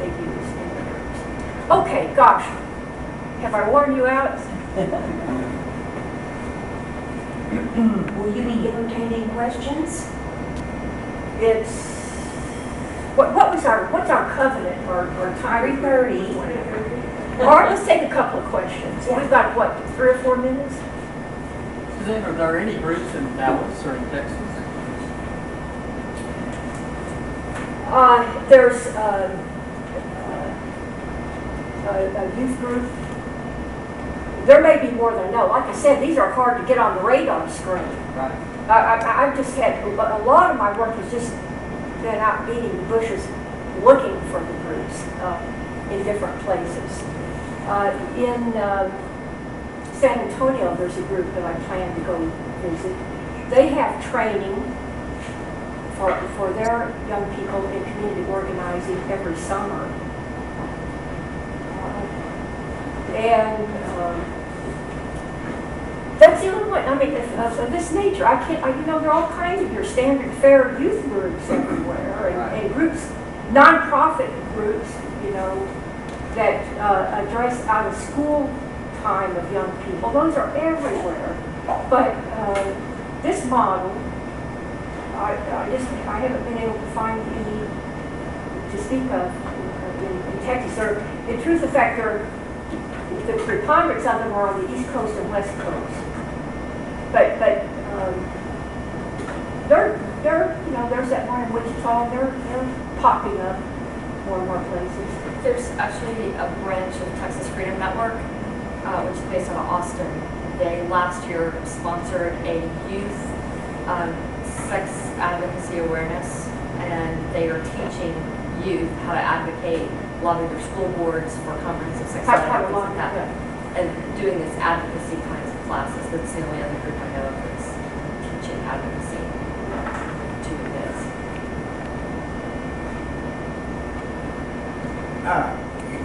they use in the groups. Okay, gosh, have I worn you out? Will you be entertaining questions? It's what's our covenant or time? 3:30. All right, let's take a couple of questions. We've got what, 3 or 4 minutes? Susanne, are there any groups in Dallas or in Texas? There's a youth group. There may be more than I know. Like I said, these are hard to get on the radar screen. Right. I've just had, a lot of my work has just been out beating the bushes looking for the groups in different places. In San Antonio, there's a group that I plan to go visit. They have training for their young people in community organizing every summer. That's the only one. I mean, of this nature, I can't. There are all kinds of your standard fare youth groups everywhere, and groups, nonprofit groups, that address out of school time of young people. Those are everywhere. But this model, I haven't been able to find any to speak of in Texas. Or, in truth, in fact, the preponderance of them are on the East Coast and West Coast. But there's that one in Wichita. They're popping up more and more places. There's actually a branch of Texas Freedom Network, which is based out of Austin. They last year sponsored a youth sex advocacy awareness, and they are teaching youth how to advocate, lobby their school boards for comprehensive sex ed and things like that. And doing this advocacy kinds of classes. That's the only other group I know of that's teaching advocacy to kids.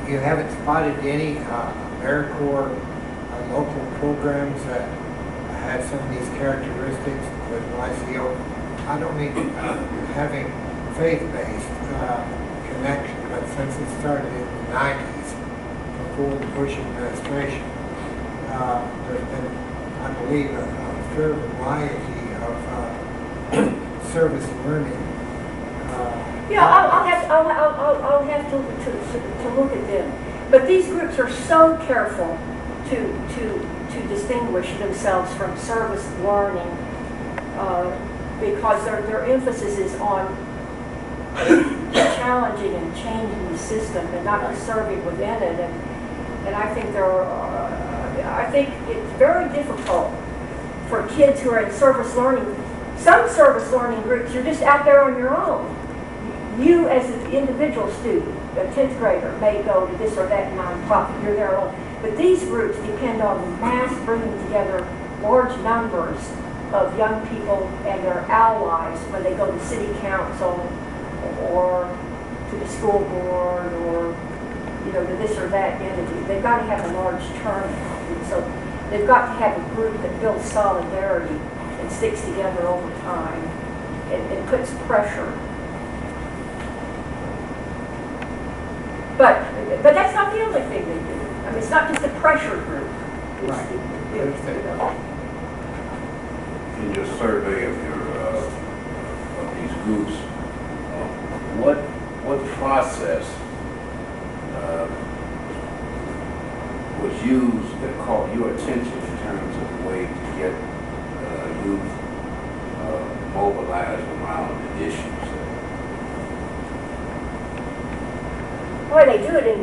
You haven't spotted any AmeriCorps local programs that have some of these characteristics with YCO. I don't mean having faith-based connection, but since it started in the 90s, before the Bush administration, there's been, I believe, a fair variety of service learning. Yeah, I'll have to look at them. But these groups are so careful to distinguish themselves from service learning because their emphasis is on challenging and changing the system and not just serving within it. And I think I think it's very difficult for kids who are in service learning. Some service learning groups, you're just out there on your own. You, as an individual student, a 10th grader, may go to this or that nonprofit. You're there alone. But these groups depend on mass bringing together large numbers of young people and their allies when they go to city council or to the school board or to this or that entity. They've got to have a large turnout. And so they've got to have a group that builds solidarity and sticks together over time and puts pressure. But that's not the only thing they do. I mean, it's not just a pressure group. Right. In your survey of these groups, what process was used that caught your attention in terms of the way to get youth mobilized around the issues? Boy, they do it in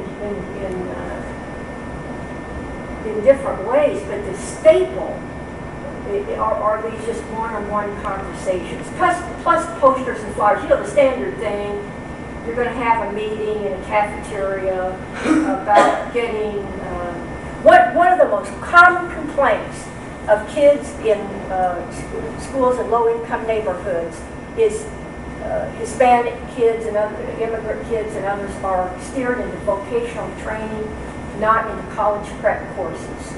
different ways, but the staple are these just one-on-one conversations, plus posters and flyers. The standard thing. You're going to have a meeting in a cafeteria about getting. One of the most common complaints of kids in schools in low-income neighborhoods is Hispanic kids and other immigrant kids and others are steered into vocational training, not into college prep courses.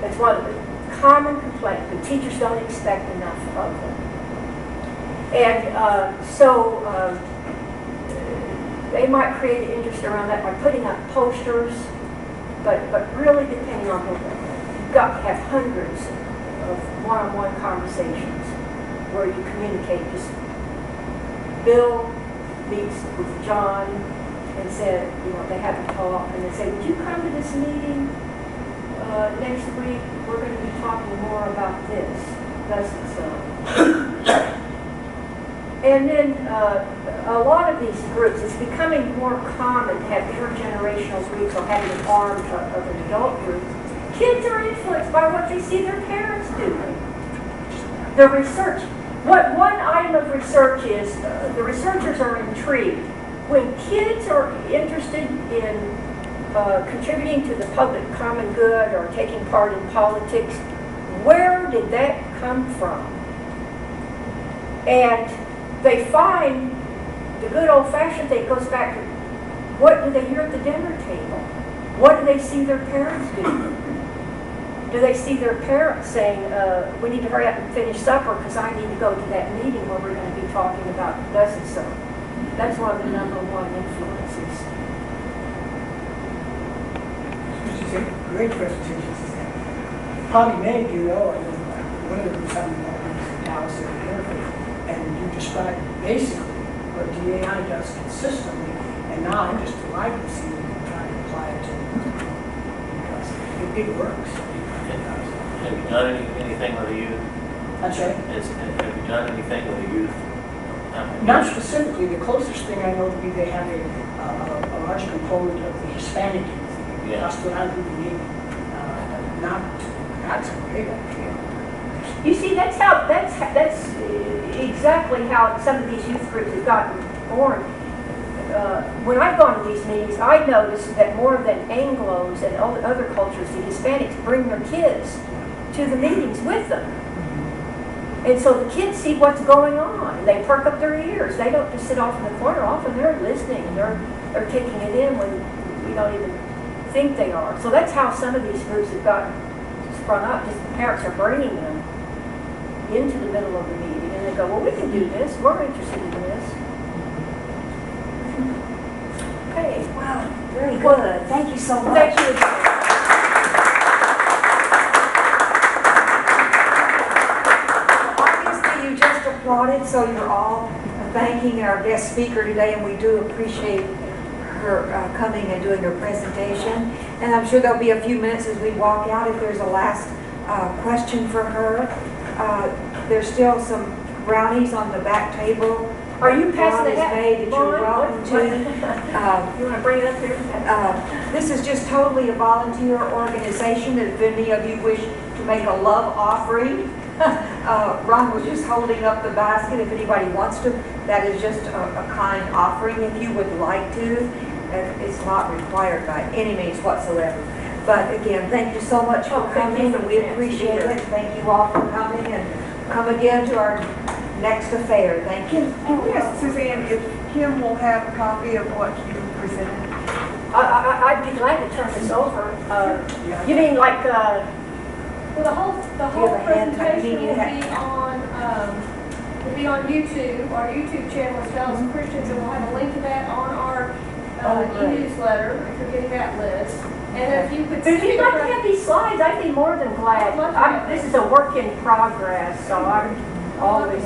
That's one of the common complaints. The teachers don't expect enough of them. And they might create an interest around that by putting up posters, but really depending on who. You've got to have hundreds of one-on-one conversations where you communicate. Just Bill meets with John and said, they have a talk, and they say, would you come to this meeting next week? We're going to be talking more about this, thus and so. And then a lot of these groups, it's becoming more common to have intergenerational groups or having an arm of an adult group. Kids are influenced by what they see their parents doing. The research, one item of research is, the researchers are intrigued. When kids are interested in contributing to the public common good or taking part in politics, where did that come from? And they find the good old-fashioned thing goes back to what do they hear at the dinner table? What do they see their parents do? Do they see their parents saying, we need to hurry up and finish supper because I need to go to that meeting where we're going to be talking about thus and so? That's one of the number one influences. Great presentation, Susanne. Probably many of you know, one of the groups I'm involved in is Dallas Interfaith, and you described basically what DAI does consistently, and now I'm just delighted to see that you're trying to apply it to because it works. It does. Have you done anything with the youth? That's right. Have you done anything with the youth? Not specifically. The closest thing I know would be they have a large component of the Hispanic youth. Yeah. That's what I really need. That's a great idea. You see, that's exactly how some of these youth groups have gotten born. When I've gone to these meetings, I've noticed that more than Anglos and other cultures, the Hispanics bring their kids to the meetings with them. And so the kids see what's going on. They perk up their ears. They don't just sit off in the corner. Often they're listening. They're taking it in when we don't even think they are. So that's how some of these groups have gotten sprung up. Just the parents are bringing them into the middle of the meeting, and they go, well, we can do this. We're interested in this. Okay. Wow, very good. Thank you so much. Thank you. Obviously, you just applauded, so you're all thanking our guest speaker today, and we do appreciate her coming and doing her presentation. And I'm sure there'll be a few minutes as we walk out if there's a last question for her. There's still some brownies on the back table. Are you passing the Brownies hat? made that you're welcome to. You want to bring it up here? This is just totally a volunteer organization. If any of you wish to make a love offering, Ron was just holding up the basket. If anybody wants to, that is just a kind offering. If you would like to, it's not required by any means whatsoever. But again, thank you so much for coming, and we appreciate it. Thank you all for coming, and come again to our next affair. Thank you. Yes, Suzanne, if Kim will have a copy of what you presented. I'd be glad to turn this over. You mean like, Well, the whole you have a hand type presentation meeting? will be on YouTube. Our YouTube channel is Dallas Christians, and we'll have a link to that on our e-newsletter if you're getting that list. And if you could if see you'd like to have these slides, I'd be more than glad. This is a work in progress, so I'm always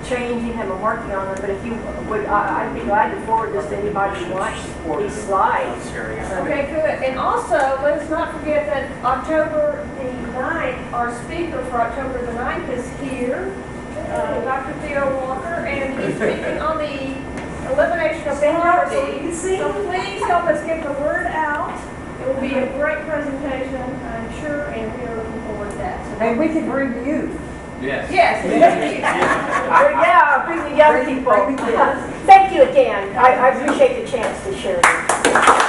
changing them and working on them. But if you would, I'd be glad to forward this to anybody who wants these slides. Okay, good. And also, let's not forget that October the 9th, our speaker for October the 9th is here, Dr. Theo Walker, and he's speaking on the elimination of poverty. So please help us get the word out. It will be a great presentation, I'm sure, and we are looking forward to that. So And we can bring you. Yes. yes, thank you. Yeah, bring the young people. Thank you again. I appreciate the chance to share this.